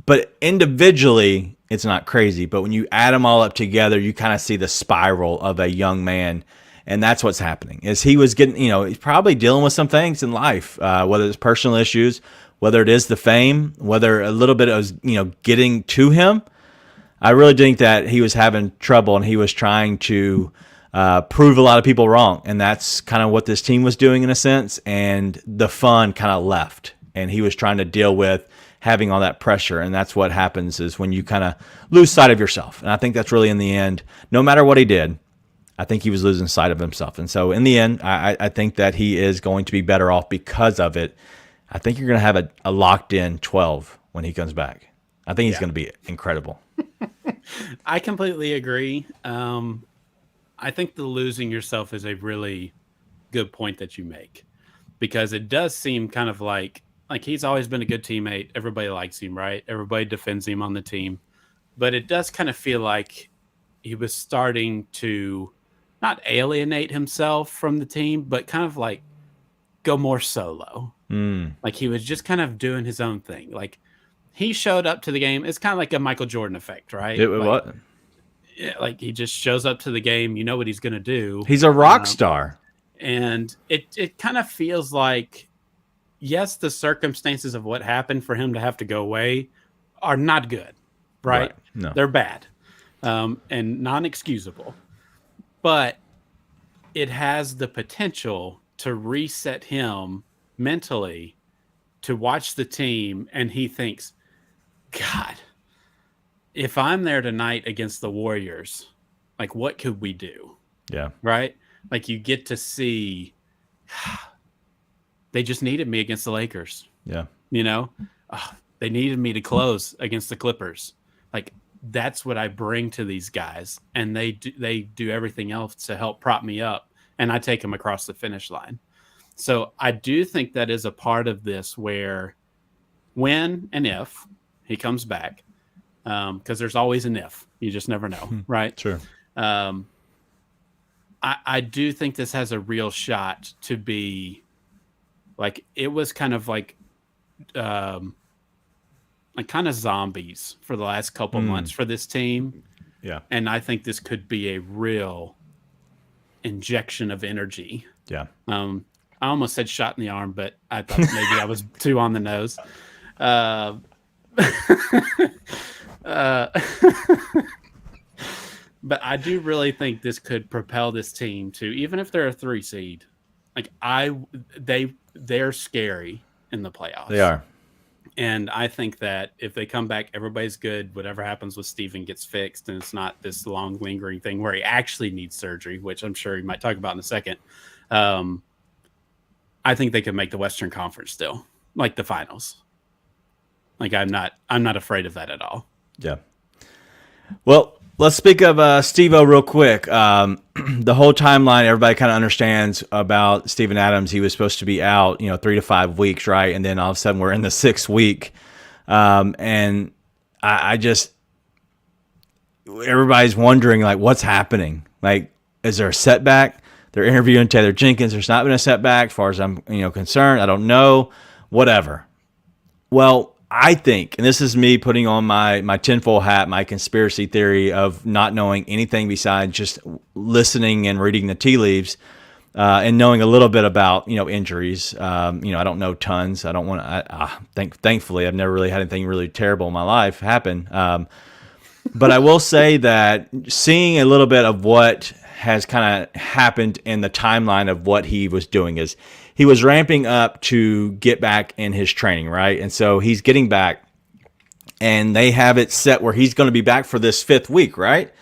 But individually, it's not crazy. But when you add them all up together, you kind of see the spiral of a young man. And that's what's happening. Is he was getting, he's probably dealing with some things in life, whether it's personal issues, whether it is the fame, whether a little bit of, getting to him. I really think that he was having trouble and he was trying to prove a lot of people wrong. And that's kind of what this team was doing in a sense. And the fun kind of left. And he was trying to deal with having all that pressure. And that's what happens is when you kind of lose sight of yourself. And I think that's really in the end, no matter what he did, I think he was losing sight of himself. And so in the end, I think that he is going to be better off because of it. I think you're going to have a locked-in 12 when he comes back. I think he's going to be incredible. I completely agree. I think the losing yourself is a really good point that you make because it does seem kind of like he's always been a good teammate. Everybody likes him, right? Everybody defends him on the team. But it does kind of feel like he was starting to not alienate himself from the team, but kind of go more solo. He was just kind of doing his own thing. He showed up to the game. It's kind of like a Michael Jordan effect, right? What? Yeah, he just shows up to the game. You know what he's going to do. He's a rock star. And it kind of feels like, yes, the circumstances of what happened for him to have to go away are not good, right? No. They're bad and non-excusable. But it has the potential to reset him mentally to watch the team, and he thinks, God, if I'm there tonight against the Warriors, what could we do? Yeah. Right? You get to see they just needed me against the Lakers. Yeah. They needed me to close against the Clippers. That's what I bring to these guys, and they do everything else to help prop me up, and I take them across the finish line. So I do think that is a part of this where when and if he comes back, because there's always an if. You just never know, right? Sure. I do think this has a real shot to be it was kind of kind of zombies for the last couple months for this team. Yeah. And I think this could be a real injection of energy. Yeah. I almost said shot in the arm, but I thought maybe I was too on the nose. But I do really think this could propel this team to, even if they're a 3 seed, like they're scary in the playoffs. They are. And I think that if they come back, everybody's good. Whatever happens with Steven gets fixed, and it's not this long lingering thing where he actually needs surgery, which I'm sure he might talk about in a second. I think they could make the Western Conference still, like the finals. Like I'm not afraid of that at all. Yeah. Well, let's speak of Steve-O real quick. The whole timeline, everybody kind of understands about Steven Adams. He was supposed to be out, 3 to 5 weeks, right? And then all of a sudden we're in the 6th week. And I just, everybody's wondering, like, what's happening? Like, is there a setback? They're interviewing Taylor Jenkins. There's not been a setback as far as I'm concerned. I don't know. Whatever. Well, I think, and this is me putting on my tinfoil hat, my conspiracy theory of not knowing anything besides just listening and reading the tea leaves, and knowing a little bit about injuries. I don't know tons. I don't want to. Thankfully, I've never really had anything really terrible in my life happen. But I will say that seeing a little bit of what has kind of happened in the timeline of what he was doing is he was ramping up to get back in his training, right? And so he's getting back, and they have it set where he's going to be back for this 5th week, right?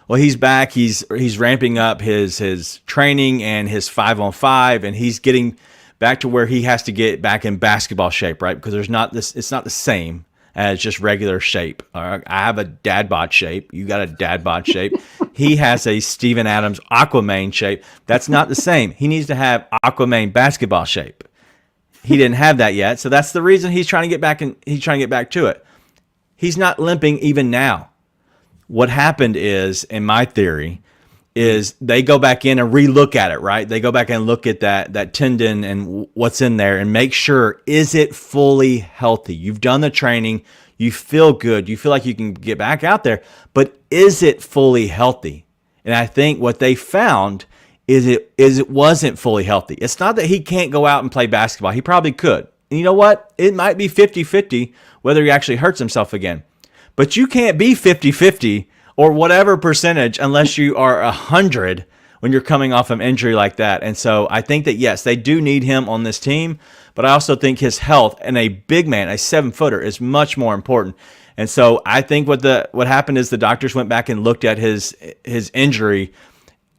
Well, he's back. He's ramping up his training and his 5-on-5, and he's getting back to where he has to get back in basketball shape, right? Because it's not the same as just regular shape. I have a dad bod shape. You got a dad bod shape. He has a Steven Adams Aquaman shape. That's not the same. He needs to have Aquaman basketball shape. He didn't have that yet, so that's the reason he's trying to get back to it. He's not limping even now. What happened is, in my theory, is they go back in and relook at it, right? They go back and look at that tendon and what's in there and make sure, is it fully healthy? You've done the training. You feel good. You feel like you can get back out there, but is it fully healthy? And I think what they found is it wasn't fully healthy. It's not that he can't go out and play basketball. He probably could. And you know what? It might be 50-50 whether he actually hurts himself again. But you can't be 50-50 or whatever percentage unless you are 100 when you're coming off an injury like that. And so I think that, yes, they do need him on this team, but I also think his health and a big man, a 7-footer, is much more important. And so I think what happened is the doctors went back and looked at his injury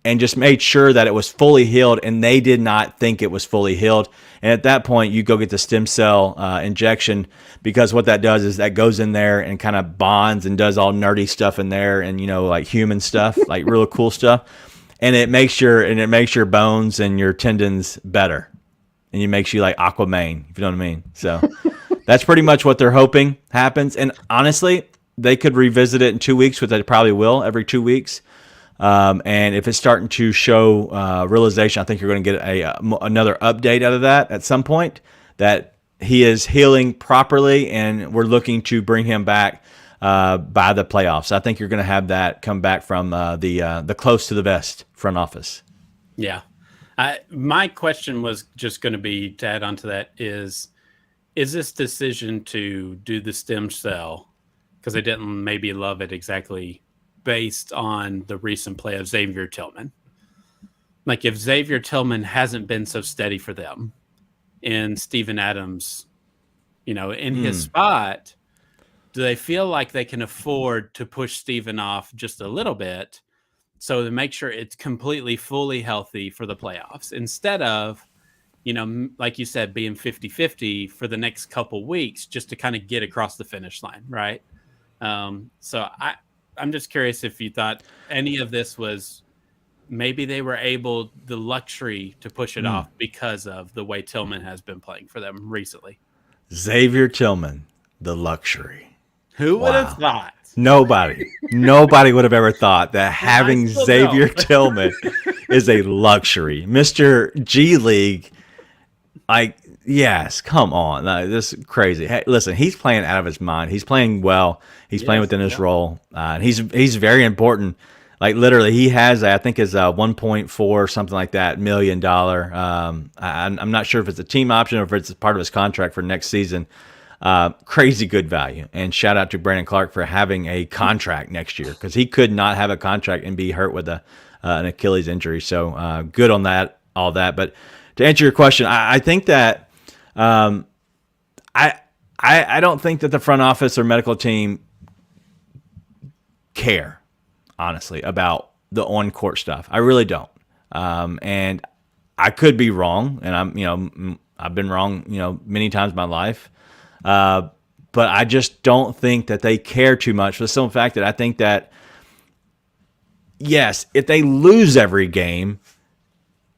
and just made sure that it was fully healed, and they did not think it was fully healed. And at that point, you go get the stem cell injection, because what that does is that goes in there and kind of bonds and does all nerdy stuff in there, and like human stuff, like real cool stuff. And it makes your bones and your tendons better, and it makes you like Aquaman, if you know what I mean. So that's pretty much what they're hoping happens. And honestly, they could revisit it in 2 weeks, which they probably will every 2 weeks. And if it's starting to show realization, I think you're going to get another update out of that at some point, that he is healing properly, and we're looking to bring him back by the playoffs. I think you're going to have that come back from the close to the vest front office. Yeah. My question was just going to be, to add on to that, is this decision to do the stem cell, because they didn't maybe love it exactly, based on the recent play of Xavier Tillman? Like, if Xavier Tillman hasn't been so steady for them, and Steven Adams, in his spot, do they feel like they can afford to push Steven off just a little bit, so to make sure it's completely, fully healthy for the playoffs, instead of, like you said, being 50-50 for the next couple weeks just to kind of get across the finish line, right? So I'm just curious if you thought any of this was, maybe they were able, the luxury to push it off because of the way Tillman has been playing for them recently. Xavier Tillman, the luxury. Who would have thought? Nobody would have ever thought that having Xavier Tillman is a luxury. Mr. G League, yes, come on. This is crazy. Hey, listen, he's playing out of his mind. He's playing well. He's playing within his role. He's very important. Like, literally, he has, I think, is $1.4 or something like that $1 million. I'm not sure if it's a team option or if it's part of his contract for next season. Crazy good value. And shout out to Brandon Clark for having a contract next year, because he could not have a contract and be hurt with an Achilles injury. So good on that, all that. But to answer your question, I think that I don't think that the front office or medical team care, honestly, about the on-court stuff. I really don't. And I could be wrong, and I've been wrong, many times in my life. But I just don't think that they care too much, for the simple fact that I think that, yes, if they lose every game,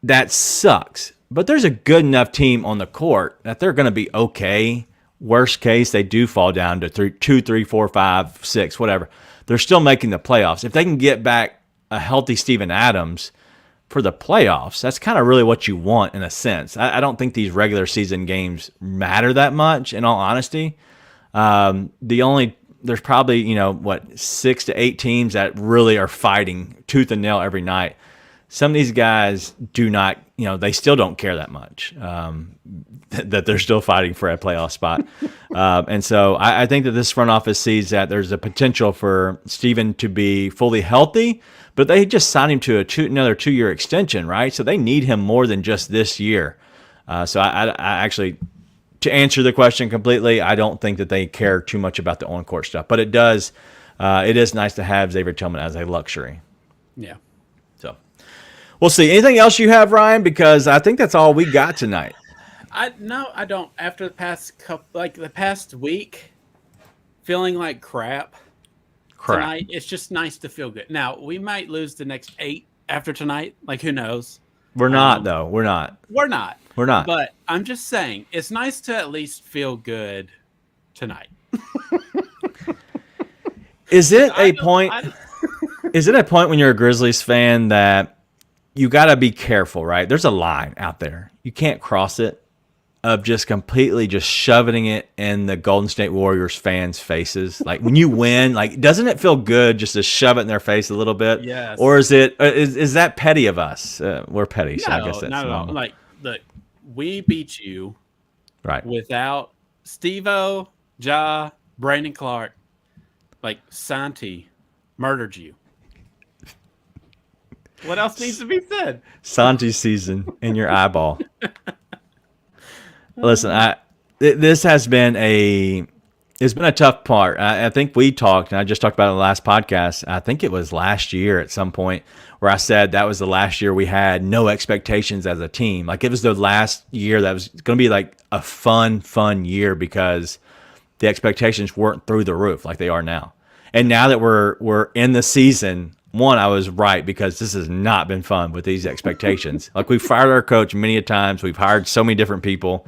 that sucks. But there's a good enough team on the court that they're going to be okay. Worst case, they do fall down to 2, 3, 4, 5, 6, whatever. They're still making the playoffs. If they can get back a healthy Steven Adams for the playoffs, that's kind of really what you want in a sense. I don't think these regular season games matter that much, in all honesty. There's probably, 6 to 8 teams that really are fighting tooth and nail every night. Some of these guys do not, they still don't care that much, that they're still fighting for a playoff spot. And so I think that this front office sees that there's a potential for Steven to be fully healthy, but they just signed him to another 2-year extension, right? So they need him more than just this year. So I actually, to answer the question completely, I don't think that they care too much about the on-court stuff, but it is nice to have Xavier Tillman as a luxury. Yeah. So we'll see. Anything else you have, Ryan? Because I think that's all we got tonight. No, I don't. After the past week, feeling like crap. Tonight, it's just nice to feel good. Now, we might lose the next 8 after tonight. Like, who knows? We're not, though. We're not. We're not. We're not. But I'm just saying, it's nice to at least feel good tonight. Is it a point? Is it a point when you're a Grizzlies fan that you got to be careful, right? There's a line out there. You can't cross it, of just completely just shoving it in the Golden State Warriors fans' faces. Like when you win, like doesn't it feel good just to shove it in their face a little bit? Yes. Or is that petty of us? We're petty, so I guess that's not. Like, look, we beat you, right? Without Steve-O, Ja, Brandon Clark, like Santi murdered you. What else needs to be said? Santi season in your eyeball. Listen, this has been a tough part. I think we talked, and I just talked about it in the last podcast. I think it was last year at some point where I said that was the last year we had no expectations as a team. Like it was the last year that was going to be like a fun year because the expectations weren't through the roof like they are now. And now that we're in the season, I was right because this has not been fun with these expectations. Like we've fired our coach many a times. We've hired so many different people.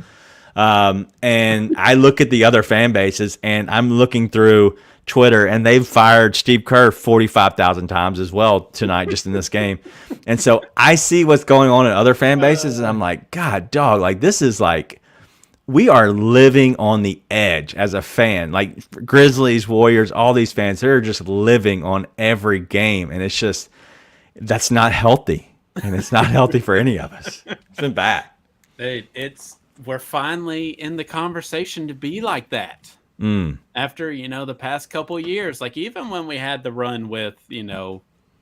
And I look at the other fan bases and I'm looking through Twitter and they've fired Steve Kerr 45,000 times as well tonight, just in this game. And so I see what's going on in other fan bases and I'm like, God, dog, like this is like, we are living on the edge as a fan. Like Grizzlies, Warriors, all these fans, they're just living on every game. And it's just, that's not healthy. And it's not healthy for any of us. It's been bad. We're finally in the conversation to be like that. After, the past couple of years. Like even when we had the run with,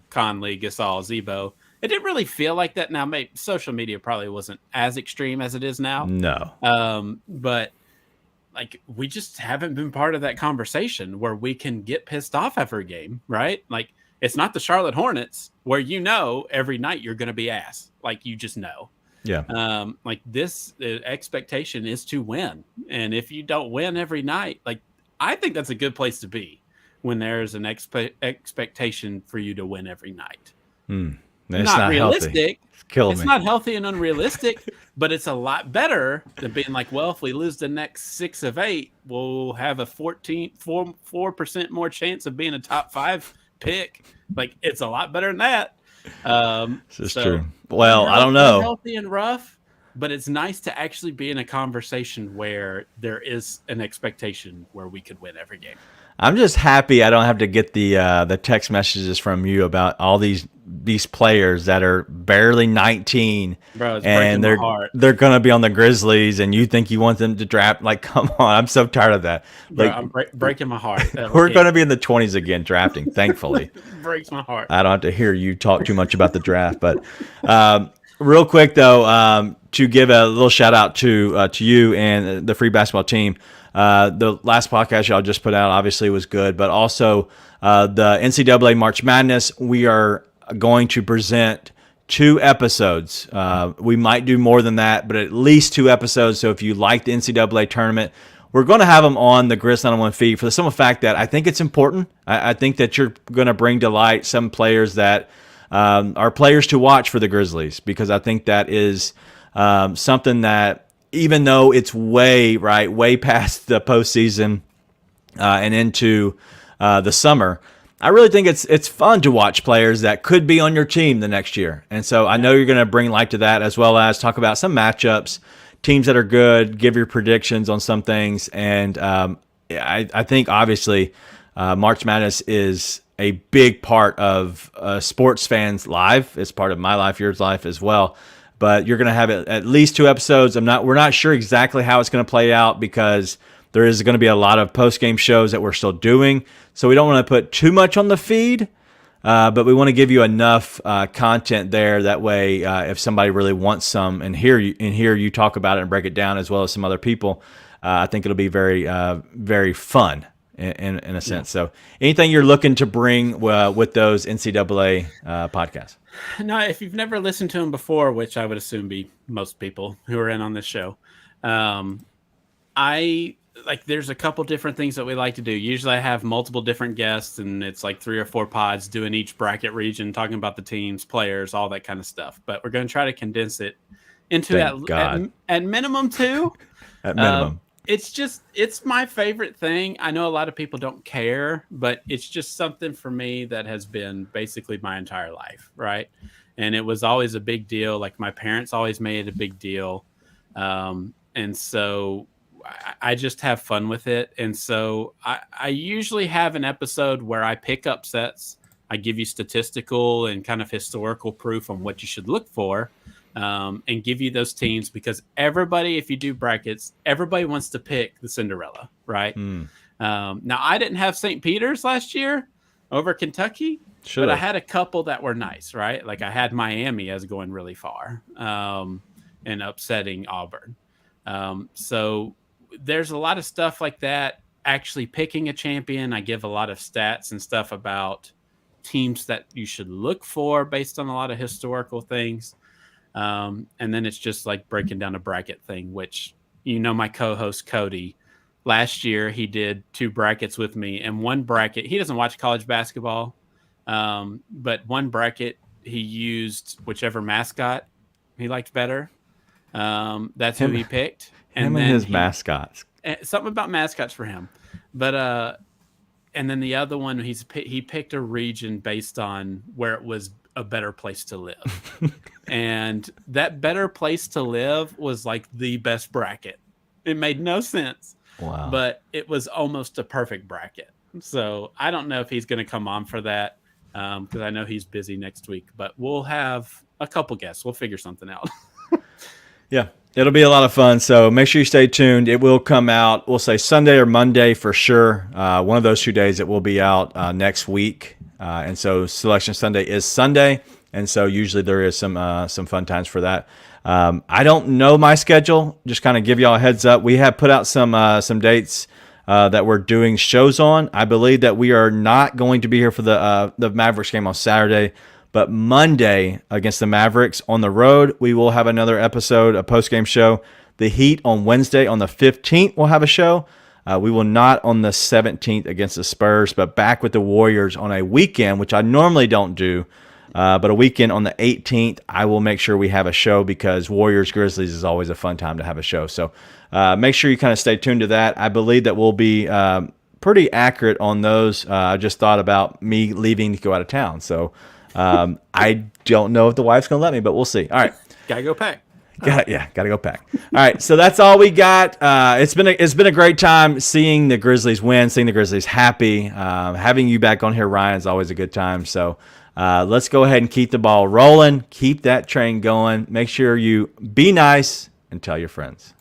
Conley, Gasol, Zebo, it didn't really feel like that. Now, maybe social media probably wasn't as extreme as it is now. No. But like we just haven't been part of that conversation where we can get pissed off every game, right? Like it's not the Charlotte Hornets where every night you're going to be ass. Like you just know. Yeah. Like this expectation is to win. And if you don't win every night, like I think that's a good place to be when there's an expectation for you to win every night. It's not realistic. It's not healthy and unrealistic, but it's a lot better than being like, well, if we lose the next 6 of 8, we'll have a 4% more chance of being a top 5 pick. Like it's a lot better than that. This is true. Well, I don't know. Healthy and rough, but it's nice to actually be in a conversation where there is an expectation where we could win every game. I'm just happy I don't have to get the text messages from you about all these players that are barely 19, Bro, it's and breaking my heart. they're gonna be on the Grizzlies, and you think you want them to draft? Like, come on, I'm so tired of that. Bro, Like, I'm breaking my heart. we're gonna be in the 20s again drafting, thankfully. Breaks my heart. I don't have to hear you talk too much about the draft, but real quick though, to give a little shout out to you and the free basketball team. The last podcast y'all just put out obviously was good, but also the NCAA March Madness. We are going to present 2 episodes. We might do more than that, but at least 2 episodes. So if you like the NCAA tournament, we're going to have them on the Grizz 901 feed for the simple fact that I think it's important. I think that you're going to bring to light some players that are players to watch for the Grizzlies, because I think that is something that, even though it's way past the postseason and into the summer, I really think it's fun to watch players that could be on your team the next year. And so I know you're going to bring light to that, as well as talk about some matchups, teams that are good, give your predictions on some things. And I think obviously March Madness is a big part of sports fans' life. It's part of my life, yours life as well. But you're going to have at least 2 episodes. We're not sure exactly how it's going to play out, because there is going to be a lot of post-game shows that we're still doing. So we don't want to put too much on the feed, but we want to give you enough content there. That way, if somebody really wants some and hear you talk about it and break it down, as well as some other people, I think it'll be very, very fun in a sense. So anything you're looking to bring with those NCAA podcasts? No, if you've never listened to him before, which I would assume be most people who are in on this show, there's a couple different things that we like to do. Usually I have multiple different guests, and it's like 3 or 4 pods doing each bracket region, talking about the teams, players, all that kind of stuff. But we're going to try to condense it into at minimum 2. At minimum. It's my favorite thing. I know a lot of people don't care, but it's just something for me that has been basically my entire life, right? And it was always a big deal. Like, my parents always made it a big deal. And so I just have fun with it. And so I usually have an episode where I pick upsets. I give you statistical and kind of historical proof on what you should look for. And give you those teams, because everybody, if you do brackets, everybody wants to pick the Cinderella, right? Now, I didn't have St. Peter's last year over Kentucky, but I had a couple that were nice, right? Like, I had Miami as going really far and upsetting Auburn. So there's a lot of stuff like that. Actually picking a champion, I give a lot of stats and stuff about teams that you should look for based on a lot of historical things. And then it's just like breaking down a bracket thing, which, my co-host Cody, last year he did 2 brackets with me, and one bracket, he doesn't watch college basketball. But one bracket he used whichever mascot he liked better. That's who he picked. And his mascots. Something about mascots for him. But, and then the other one, he picked a region based on where it was a better place to live. And that better place to live was like the best bracket. It made no sense. Wow. But it was almost a perfect bracket. So I don't know if he's going to come on for that, because I know he's busy next week. But we'll have a couple guests. We'll figure something out. Yeah, it'll be a lot of fun. So make sure you stay tuned. It will come out, we'll say Sunday or Monday for sure. One of those 2 days it will be out next week. And so Selection Sunday is Sunday. And so usually there is some fun times for that. I don't know my schedule. Just kind of give y'all a heads up. We have put out some dates that we're doing shows on. I believe that we are not going to be here for the Mavericks game on Saturday, but Monday against the Mavericks on the road, we will have another episode, a post-game show. The Heat on Wednesday on the 15th will have a show. We will not on the 17th against the Spurs, but back with the Warriors on a weekend, which I normally don't do. But a weekend on the 18th, I will make sure we have a show, because Warriors Grizzlies is always a fun time to have a show. So make sure you kind of stay tuned to that. I believe that we'll be pretty accurate on those. I just thought about me leaving to go out of town. So I don't know if the wife's going to let me, but we'll see. All right. Gotta go pack. Gotta go Pack. All right, so that's all we got. It's been a great time seeing the Grizzlies win, seeing the Grizzlies happy. Having you back on here, Ryan, is always a good time. So let's go ahead and keep the ball rolling, keep that train going. Make sure you be nice and tell your friends.